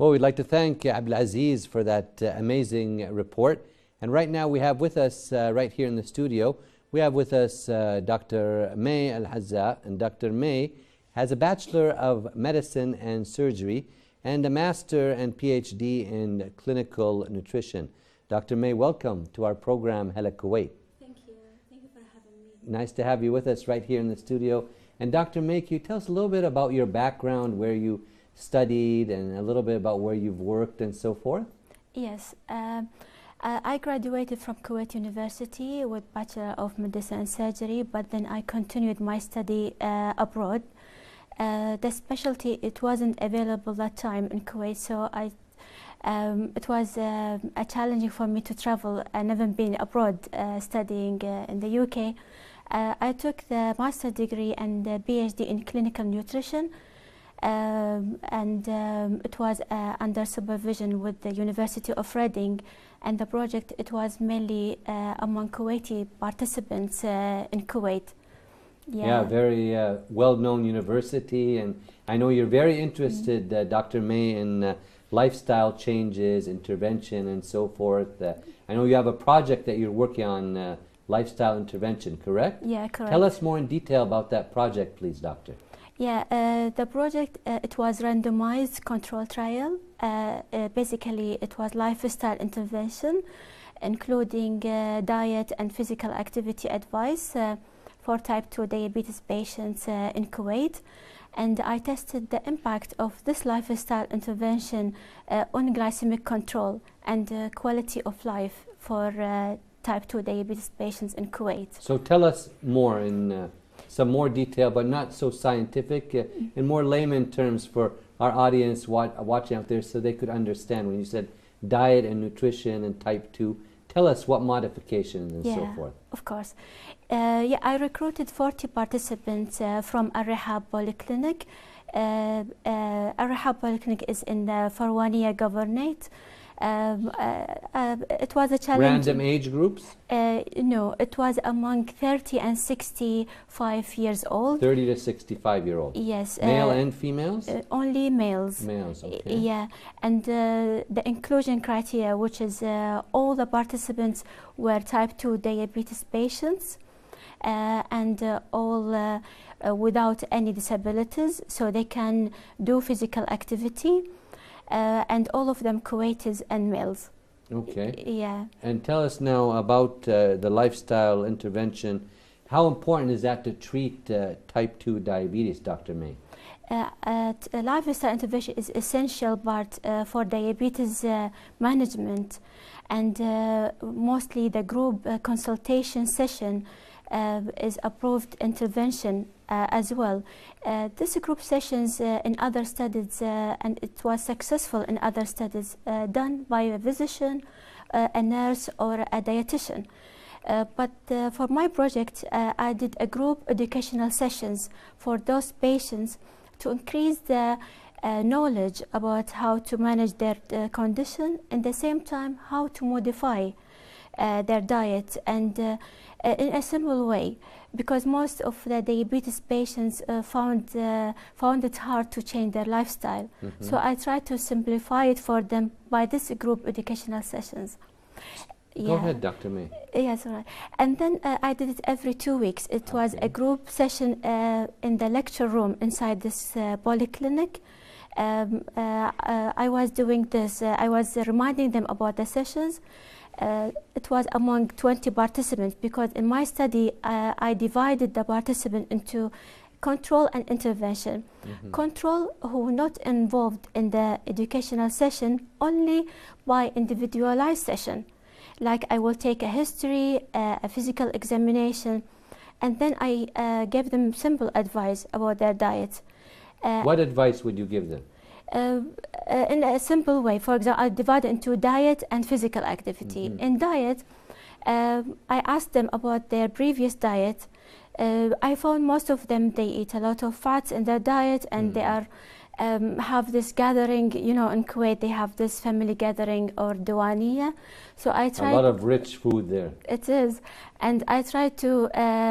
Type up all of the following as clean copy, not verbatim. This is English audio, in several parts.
Well, we'd like to thank Abdulaziz for that amazing report. And right now we have with us, right here in the studio, we have with us Dr-Mai Al-Hazza. And Dr. Mai has a Bachelor of Medicine and Surgery and a Master and PhD in Clinical Nutrition. Dr. Mai, welcome to our program, Hello Kuwait. Thank you. Thank you for having me. Nice to have you with us right here in the studio. And Dr. Mai, can you tell us a little bit about your background, where you studied, and a little bit about where you've worked and so forth? Yes. I graduated from Kuwait University with Bachelor of Medicine and Surgery, but then I continued my study abroad. The specialty, it wasn't available that time in Kuwait, so it was challenging for me to travel. I never been abroad studying in the UK. I took the master degree and the PhD in clinical nutrition, and it was under supervision with the University of Reading, and the project, it was mainly among Kuwaiti participants in Kuwait. Yeah, very well-known university, and I know you're very interested, Dr. Mai, in lifestyle changes, intervention, and so forth. I know you have a project that you're working on, lifestyle intervention, correct? Yeah, correct. Tell us more in detail about that project, please, Doctor. Yeah, the project, it was randomized control trial. Basically, it was lifestyle intervention, including diet and physical activity advice for type 2 diabetes patients in Kuwait. And I tested the impact of this lifestyle intervention on glycemic control and quality of life for type 2 diabetes patients in Kuwait. So tell us more in some more detail, but not so scientific, in more layman terms for our audience watching out there, so they could understand. When you said diet and nutrition and type 2, tell us what modifications and so forth. Of course. Yeah, I recruited 40 participants from a rehab polyclinic. A rehab polyclinic is in the Farwaniya Governorate. It was a challenge. Random age groups? No, it was among 30 and 65 years old. 30 to 65-year-old. Yes. Male and females? Only males. Males, okay. Yeah, and the inclusion criteria, which is all the participants were type 2 diabetes patients and all without any disabilities, so they can do physical activity. And all of them Kuwaitis and males. Okay. Yeah. And tell us now about the lifestyle intervention. How important is that to treat type 2 diabetes, Dr. Mai? Lifestyle intervention is essential part for diabetes management, and mostly the group consultation session is approved intervention as well. This group sessions in other studies, and it was successful in other studies done by a physician, a nurse, or a dietitian. But for my project, I did a group educational sessions for those patients to increase the knowledge about how to manage their condition, and at the same time how to modify their diet, and in a simple way, because most of the diabetes patients found it hard to change their lifestyle. So I tried to simplify it for them by this group educational sessions. Go ahead, Dr. Mai. Yes, all right. And then I did it every 2 weeks. It was a group session in the lecture room inside this polyclinic. I was doing this, I was reminding them about the sessions. It was among 20 participants, because in my study I divided the participant into control and intervention. Control, who were not involved in the educational session, only by individualized session. Like I will take a history, a physical examination, and then I gave them simple advice about their diet. What advice would you give them? In a simple way. For example, I divide into diet and physical activity. In diet, I asked them about their previous diet. I found most of them, they eat a lot of fats in their diet, and they are have this gathering, you know, in Kuwait they have this family gathering or diwaniya. So I tried, a lot of rich food there. It is, and I tried to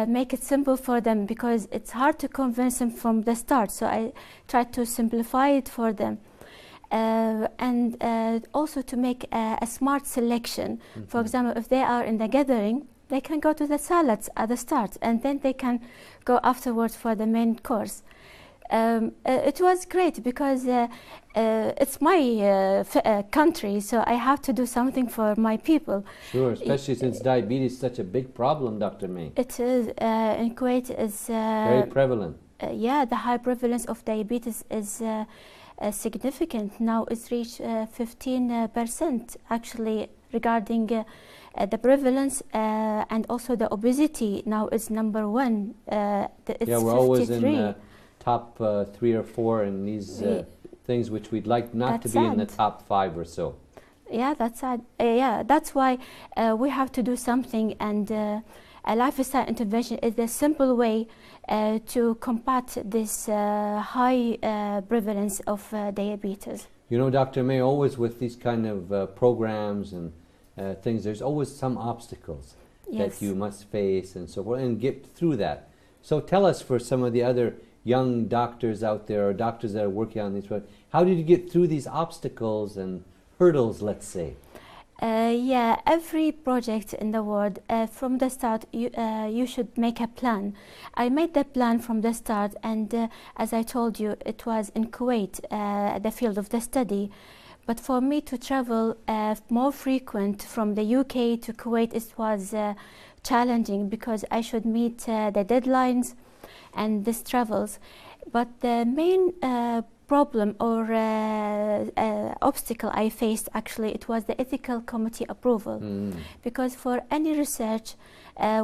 make it simple for them, because it's hard to convince them from the start. So I tried to simplify it for them. and also to make a smart selection. For example, if they are in the gathering, they can go to the salads at the start, and then they can go afterwards for the main course. It was great because it's my country, so I have to do something for my people. Sure, especially since diabetes is such a big problem, Dr. May. It is. In Kuwait is very prevalent. Yeah, the high prevalence of diabetes is significant. Now it's reached 15% actually regarding the prevalence, and also the obesity now is number one. It's yeah, we're 53. always in the top 3 or 4 in these things which we'd like not to be in the top 5 or so. Yeah, that's sad. Yeah, that's why we have to do something, and a lifestyle intervention is a simple way to combat this high prevalence of diabetes. You know, Dr. May, always with these kind of programs and things, there's always some obstacles that you must face and so forth, and get through that. So tell us, for some of the other young doctors out there, or doctors that are working on these projects, how did you get through these obstacles and hurdles, let's say? Yeah, every project in the world, from the start, you should make a plan. I made the plan from the start, and as I told you, it was in Kuwait, the field of the study. But for me to travel more frequent from the UK to Kuwait, it was challenging because I should meet the deadlines and these travels. But the main problem or obstacle I faced, actually, it was the ethical committee approval. Because for any research,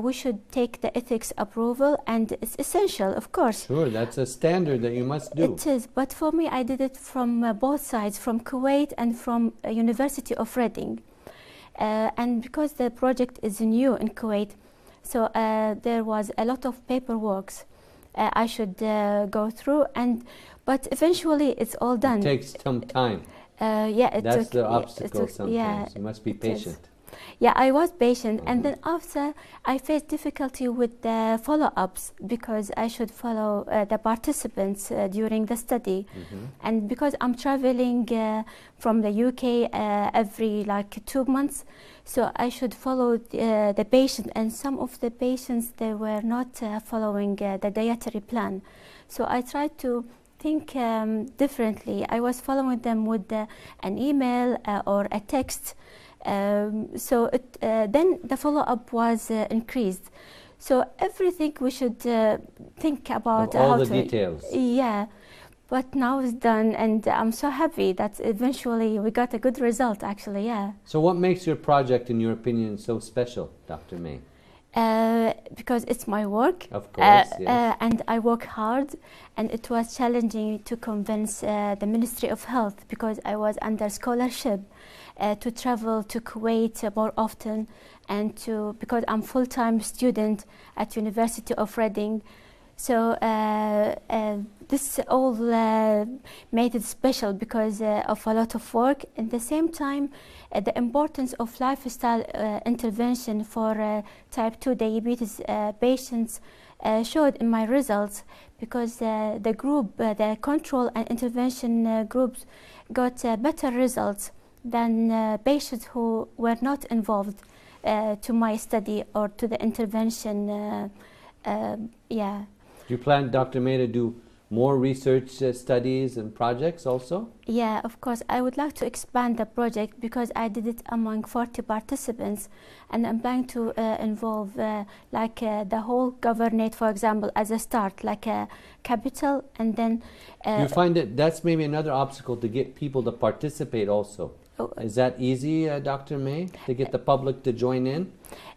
we should take the ethics approval, and it's essential, of course. Sure, that's a standard that you must do. It is, but for me, I did it from both sides, from Kuwait and from University of Reading. And because the project is new in Kuwait, so there was a lot of paperwork I should go through, but eventually it's all done. It takes some time. Yeah, that's the obstacle sometimes. Yeah, you must be patient. Yeah, I was patient, and then after I faced difficulty with the follow-ups because I should follow the participants during the study, and because I'm traveling from the UK every like 2 months, so I should follow the patient, and some of the patients, they were not following the dietary plan. So I tried to think differently. I was following them with an email or a text. So then the follow-up was increased. So everything we should think about all the details. Yeah, but now it's done, and I'm so happy that eventually we got a good result, actually. Yeah. So what makes your project, in your opinion, so special, Dr. May? Because it's my work, of course, yes. And I work hard, and it was challenging to convince the Ministry of Health, because I was under scholarship, to travel to Kuwait more often, and because I'm full-time student at University of Reading. So this all made it special because of a lot of work. At the same time, the importance of lifestyle intervention for type 2 diabetes patients showed in my results, because the group, the control and intervention groups, got better results than patients who were not involved to my study or to the intervention. Yeah. Do you plan, Dr. May, to do more research studies and projects also? Yeah, of course. I would like to expand the project because I did it among 40 participants, and I'm planning to involve like the whole governorate, for example, as a start, like a capital, and then... you find that that's maybe another obstacle to get people to participate also? Is that easy, Dr. May, to get the public to join in?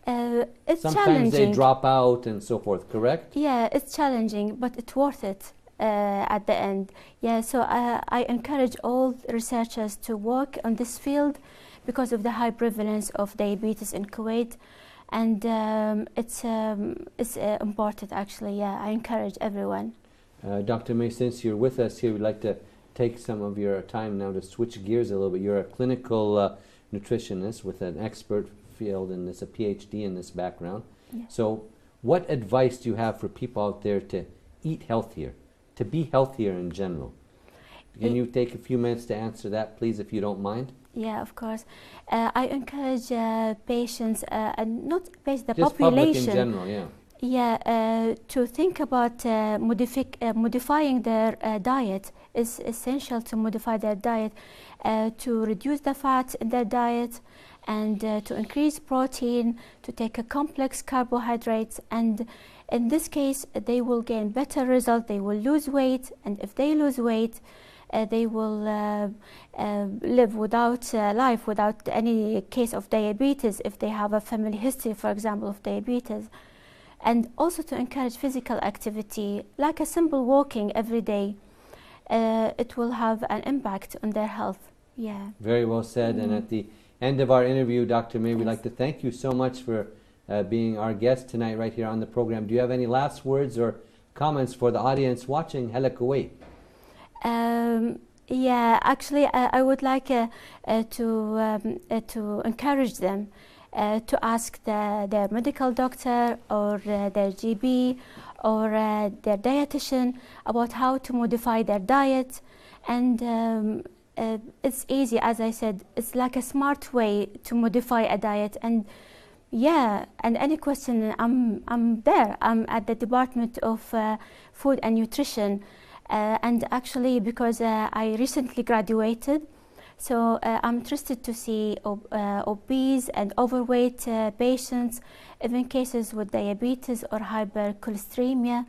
It's Sometimes challenging. they drop out and so forth, correct? Yeah, it's challenging, but it's worth it at the end. Yeah, so I encourage all researchers to work on this field because of the high prevalence of diabetes in Kuwait, and it's important, actually. Yeah, I encourage everyone. Dr. May, since you're with us here, we'd like to take some of your time now to switch gears a little bit. You're a clinical nutritionist with an expert field in this, a PhD in this background. Yeah. So what advice do you have for people out there to eat healthier, to be healthier in general? Can you take a few minutes to answer that, please, if you don't mind? Yeah, of course. I encourage patients, and not patients, the Just population. public in general, yeah. Yeah, to think about modifying their diet. Is essential to modify their diet, to reduce the fat in their diet, and to increase protein, to take a complex carbohydrates, and in this case they will gain better result. They will lose weight, and if they lose weight, they will live without life without any case of diabetes if they have a family history, for example, of diabetes. And also to encourage physical activity, like a simple walking every day. It will have an impact on their health. Yeah. Very well said. And at the end of our interview, Dr. May, we'd like to thank you so much for being our guest tonight right here on the program. Do you have any last words or comments for the audience watching Hala Kuwait? Yeah, actually, I would like to encourage them to ask their medical doctor or their GB or their dietitian about how to modify their diet. And it's easy, as I said, it's like a smart way to modify a diet. And yeah, and any question, I'm there. I'm at the Department of Food and Nutrition. And actually, because I recently graduated, so I'm interested to see obese and overweight patients, even cases with diabetes or hypercholesteremia.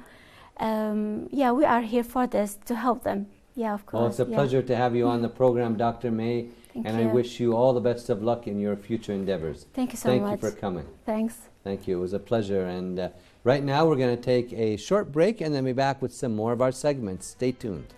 Yeah, we are here for this, to help them. Yeah, of course. Well, it's a pleasure to have you on the program, Dr. May. Thank and you. I wish you all the best of luck in your future endeavors. Thank you so much. Thank you for coming. Thanks. Thank you. It was a pleasure. And right now we're going to take a short break and then be back with some more of our segments. Stay tuned.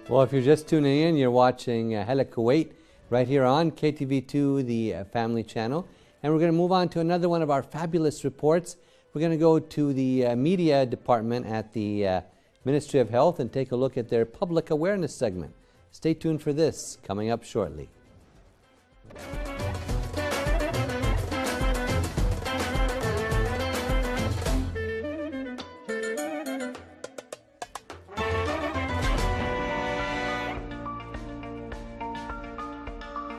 Well, if you're just tuning in, you're watching Hala Kuwait right here on KTV2, the family channel. And we're going to move on to another one of our fabulous reports. We're going to go to the media department at the Ministry of Health and take a look at their public awareness segment. Stay tuned for this, coming up shortly.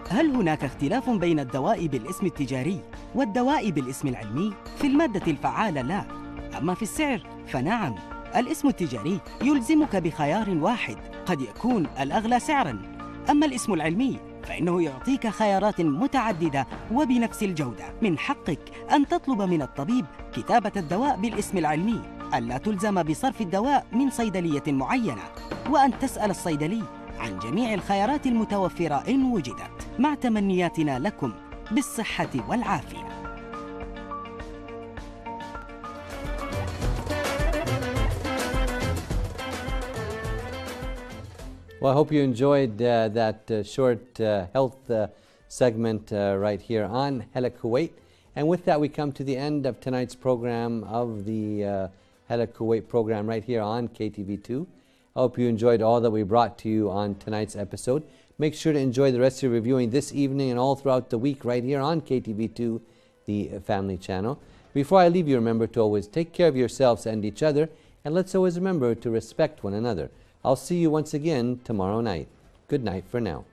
هل هناك اختلاف بين الدواء بالاسم التجاري والدواء بالاسم العلمي؟ في المادة الفعالة لا، أما في السعر فنعم. الاسم التجاري يلزمك بخيار واحد قد يكون الأغلى سعراً، أما الاسم العلمي فإنه يعطيك خيارات متعددة وبنفس الجودة. من حقك أن تطلب من الطبيب كتابة الدواء بالاسم العلمي، ألا تلزم بصرف الدواء من صيدلية معينة، وأن تسأل الصيدلي عن جميع الخيارات المتوفرة إن وجدت، مع تمنياتنا لكم بالصحة والعافية. Well, I hope you enjoyed that short health segment right here on Hala Kuwait. And with that, we come to the end of tonight's program of the Hala Kuwait program right here on KTV2. I hope you enjoyed all that we brought to you on tonight's episode. Make sure to enjoy the rest of your viewing this evening and all throughout the week right here on KTV2, the family channel. Before I leave you, remember to always take care of yourselves and each other, and let's always remember to respect one another. I'll see you once again tomorrow night. Good night for now.